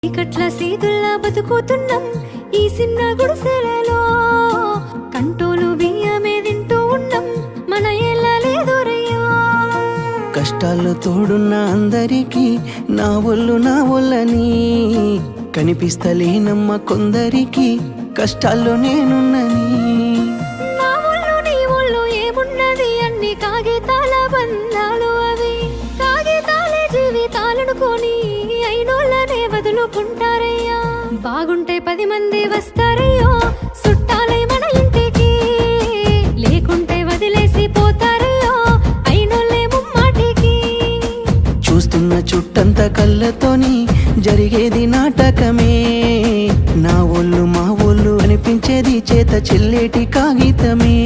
కట్ల సీదుల్లా బతుకుతున్నాం ఈ చిన్న గుడిసెలలో కంటోలు బియ్యమే తింటూ ఉన్నాం మన ఎల్లలేదోరయ్యా కష్టాల్లో తోడున్న అందరికీ నా ఒళ్ళని కనిపిస్తలేనమ్మ కొందరికి కష్టాల్లో నేనున్నని నా ఒళ్ళు నీ ఒళ్ళు ఏమున్నది అన్ని కాగితాల బంధాలు అవి కాగితాలే జీవితాలనుకొని అయినోళ్ళనే వదులుకుంటారయ్యా బాగుంటే 10 మంది వస్తారయ్యో చుట్టాలై మన ఇంటికి లేకుంటే వదిలేసి పోతారయ్యో అయినోళ్ళే ముమ్మాటికి చూస్తున్న చుట్టంత కళ్ళతోని జరిగేది నాటకమే నా ఒళ్ళు మా ఒళ్ళు అనిపించేది చేత చెల్లేటి కాగితమే